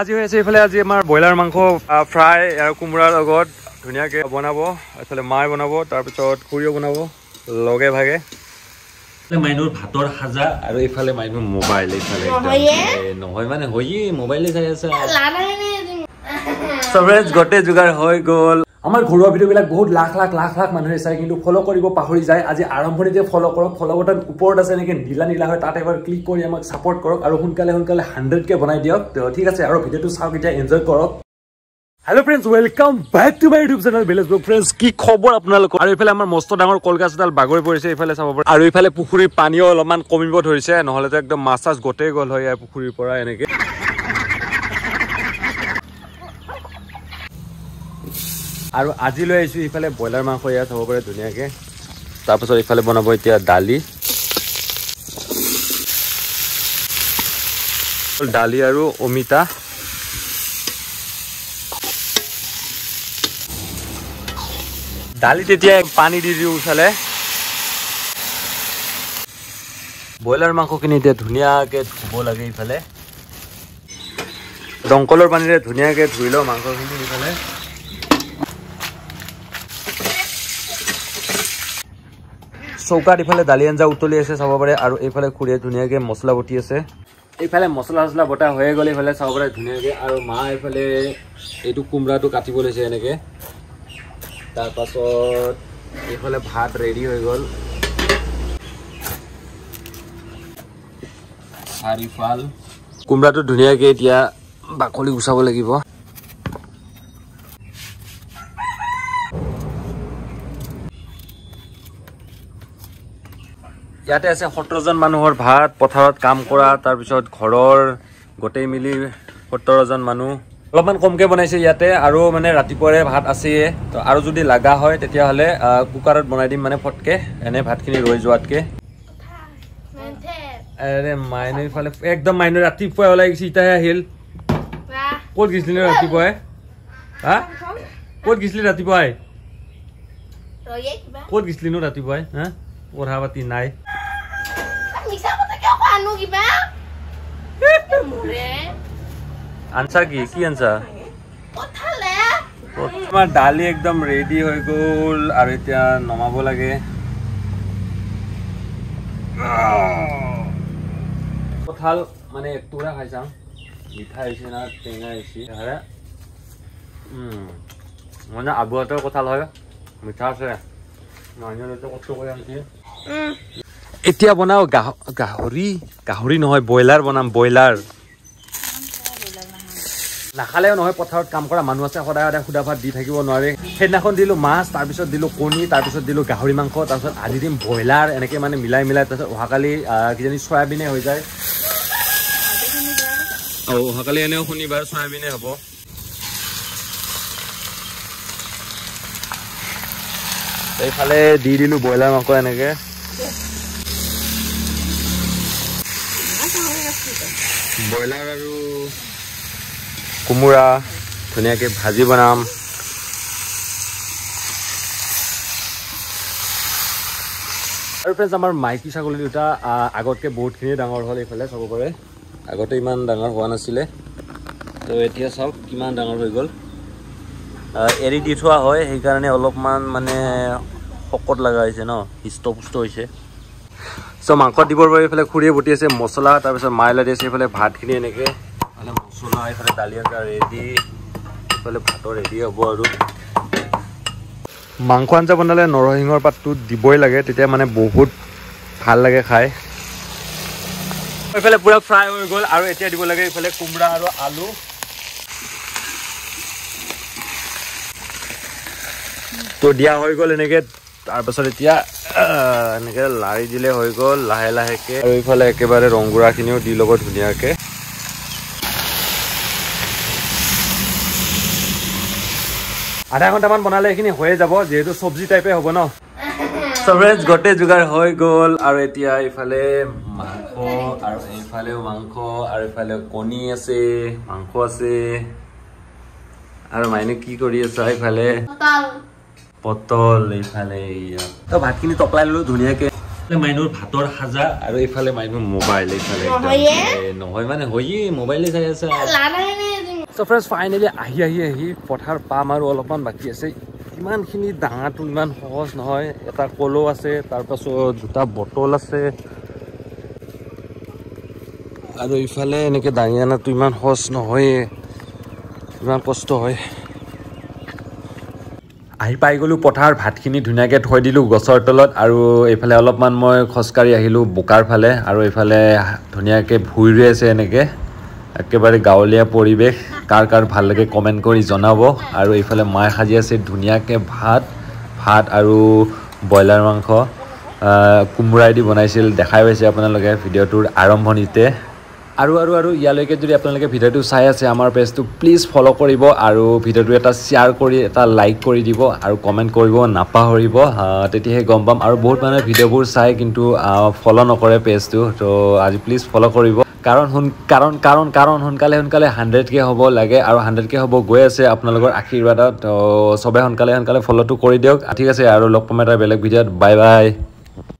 আজি হৈ আছে এইফালে আজি আমাৰ ব্ৰইলাৰ মাংস ফ্ৰাই আৰু কোমোৰাৰ লগত ধুনীয়াকৈ বনাব এইফালে মায়ে বনাব তাৰপিছত খুৰীও বনাব লগে ভাগে মাইনুৰ ভাতৰ সাজা আৰু এইফালে মাইনুৰ মোবাইল এইফালে নহয় মানে হয়ে মোবাইলে চাই আছে সবেজ গোটে যোগাৰ হৈ গ'ল আমাৰ ঘৰুৱা ভিডিঅ'বিলাক বহুত লাখ লাখ মানুহে চাই কিন্তু ফলো কৰিব পাহৰি যায় আজি আৰম্ভণিতে ফলো কৰক ফলো বটন ওপৰত আছে নেকি নীলা নীলা হয় তাত এবাৰ ক্লিক কৰি আমাক সাপোৰ্ট কৰক আৰু সোনকালে 100K বনাই দিয়ক ঠিক আছে আৰু ভিডিঅ'টো চাওক এতিয়া এনজয় কৰক Hello friends, welcome back to my YouTube channel Village Vlog friends. কি খবৰ আপোনালোকৰ আৰু ইফালে আমাৰ মস্ত ডাঙৰ কলগাছডাল বাগৰি পৰিছে ইফালে চাব পাৰি আৰু ইফালে পুখুৰীৰ পানীও অলপমান কমিব ধৰিছে নহলে তো একদম মাছ চাছ গোটেই গল হয় এই পুখুৰীৰ পৰা এনেকে আৰু আজি লৈ আইছো ইফালে ব্ৰইলাৰ মাংস ইয়াত হ'ব পাৰে ধুনীয়াকে তাৰপিছত ইফালে বনাব এতিয়া দালি আৰু অমিতা দালি তেতিয়া পানী দি দিও উঠালে ব্ৰইলাৰ মাংসখিনি এতিয়া ধুনীয়াকে ধুব লাগে ইফালে দংকলৰ পানীৰে ধুনীয়াকে ধুই লওঁ মাংসখিনি ইফালে চৌকাত ইফালে দালি আঞ্জা উতলি আছে চাব পাৰে আৰু এইফালে খুৰীয়ে ধুনীয়াকে মছলা বটি আছে এইফালে মছলা চছলা বটা হৈয়ে গ'ল এইফালে চাব পাৰে ধুনীয়াকে আৰু মা এইফালে এইটো কোমৰাটো কাটিব লৈছে এনেকে তাৰপাছত এইফালে ভাত ৰেডি হৈ গ'ল চাৰিফাল কোমৰাটো ধুনীয়াকে এতিয়া বাকলি গুচাব লাগিব ইয়াতে আছে 17জন মানুহৰ ভাত পথাৰত কাম কৰা তাৰপিছত ঘৰৰ গোটেই মিলি 17জন মানুহ অলপমান কমকে বনাইছে ইয়াতে আৰু মানে ৰাতিপুৱাৰে ভাত আছে তো আৰু যদি লাগা হয় তেতিয়া হলে কুকাৰত বনাই দিম মানে ফটকে এনে ভাতখিনি ৰৈ যোৱাতকে আৰে মাইনুৰ ফালে একদম মাইনুৰ ৰাতিপুৱা ওলাই গৈছে ইটাই আহিল ক'ত গিছলি ৰাতিপুৱাই হা ক'ত গিছলি ৰাতিপুৱাই ক'ত গিছলি নো ৰাতিপুৱাই হা পঢ়া পাতি নাই আনসাৰ কি আনসাৰ তোমাৰ ডালি একদম ৰেডি হৈ গ'ল আৰু এতিয়া নমাব লাগে কঁঠাল মানে একটুৰা খাই চাম মিঠা হৈছে না টেঙা হৈছে মানে আবুহঁতৰ কঁঠাল হয় মিঠা আছে কষ্ট কৰি আনিছে এতিয়া বনাও গাহৰি নহয় ব্ৰইলাৰ বনাম ব্ৰইলাৰ নাখালেও নহয় পথাৰত কাম কৰা মানুহ আছে সদায় সদায় সুদা ভাত দি থাকিব নোৱাৰে সেইদিনাখন দিলোঁ মাছ তাৰপিছত দিলোঁ কণী তাৰপিছত দিলোঁ গাহৰি মাংস তাৰপিছত আজি দিম ব্ৰইলাৰ এনেকৈ মানে মিলাই তাৰপিছত অহাকালি কিজানি চয়াবিনে হৈ যায় অহাকালি এনেও শনিবাৰ চয়াবিনে হ'ব এইফালে দি দিলোঁ ব্ৰইলাৰ মাংস এনেকৈ ব্ৰইলাৰ আৰু কোমোৰা ধুনীয়াকৈ ভাজি বনাম আৰু ফ্ৰেণ্ডছ আমাৰ মাইকী ছাগলী দুটা আগতকৈ বহুতখিনি ডাঙৰ হ'ল এইফালে চাব পাৰে আগতে ইমান ডাঙৰ হোৱা নাছিলে তো এতিয়া চাওক কিমান ডাঙৰ হৈ গ'ল এৰি দি থোৱা হয় সেইকাৰণে অলপমান মানে শকত লগা হৈছে ন হৃষ্টপুষ্ট হৈছে চ' মাংস দিবৰ বাবে এইফালে খুৰীয়ে বটি আছে মছলা তাৰপিছত মায়ে লাগি আছে এইফালে ভাতখিনি এনেকৈ মছলা এইফালে দালি আঞ্জা ৰেডি এইফালে ভাতৰ ৰেডি হ'ব আৰু মাংস আঞ্জা বনালে নৰসিংহৰ পাতটো দিবই লাগে তেতিয়া মানে বহুত ভাল লাগে খাই এইফালে পুৰা ফ্ৰাই হৈ গ'ল আৰু এতিয়া দিব লাগে এইফালে কোমৰা আৰু আলু তো দিয়া হৈ গ'ল এনেকৈ তাৰপাছত এতিয়া এনেকৈ লাৰি দিলে হৈ গ'ল লাহে লাহেকৈ আৰু এইফালে একেবাৰে ৰংগুৰাখিনিও দি ল'ব ধুনীয়াকৈ আধা ঘণ্টামান বনালে এইখিনি হৈয়ে যাব যিহেতু চব্জি টাইপে হ'ব ন ফ্ৰেন্ডছ গোটে যোগাৰ হৈ গ'ল আৰু এতিয়া ইফালে মাংস আৰু এইফালেও মাংস আৰু ইফালে কণী আছে মাংস আছে আৰু মাইনে কি কৰি আছে ইফালে পটল এইফালে তো ভাতখিনি তপলাই ললো ধুনীয়াকে মাইনুৰ ভাতৰ সাজা আৰু এইফালে মাইনুৰ মোবাইল এইফালে নহয় মানে হয়ে মোবাইলে চাই আছে So friends, finally আহি পথাৰ পাম আৰু অলপমান বাকি আছে ইমানখিনি ডাঙাটো ইমান সহজ নহয় এটা কলো আছে তাৰ পাছত দুটা বটল আছে আৰু ইফালে এনেকে দাঙি আনাটো ইমান সহজ নহয় ইমান কষ্ট হয় আহি পাই গলো পথাৰ ভাতখিনি ধুনীয়াকে থৈ দিলো গছৰ তলত আৰু এইফালে অলপমান মই খোজকাঢ়ি আহিলো বোকাৰ ফালে আৰু এইফালে ধুনীয়াকে ভুই ৰুই আছে এনেকে একেবাৰে গাঁৱলীয়া পৰিৱেশ কাৰ কাৰ ভাল লাগে কমেন্ট কৰি জনাব আৰু এইফালে মায়ে সাজি আছে ধুনীয়াকে ভাত আৰু ব্ৰইলাৰ মাংস কুমৰাই দি বনাইছিল দেখাই পাইছে আপোনালোকে ভিডিঅ'টোৰ আৰম্ভণিতে আৰু ইয়ালৈকে যদি আপোনালোকে ভিডিঅ'টো চাই আছে আমাৰ পেজটো প্লিজ ফলো কৰিব আৰু ভিডিঅ'টো এটা শ্বেয়াৰ কৰি এটা লাইক কৰি দিব আৰু কমেন্ট কৰিব নাপাহৰিব তেতিয়াহে গম পাম আৰু বহুত মানুহে ভিডিঅ'বোৰ চাই কিন্তু ফলো নকৰে পেজটো তো আজি প্লিজ ফলো কৰিব কাৰণ সোনকালে 100K হ'ব লাগে আৰু 100K হ'ব গৈ আছে আপোনালোকৰ আশীৰ্বাদত তো সবে সোনকালে ফলোটো কৰি দিয়ক ঠিক আছে আৰু লগ পাম এটা বেলেগ ভিডিঅ'ত বাই বাই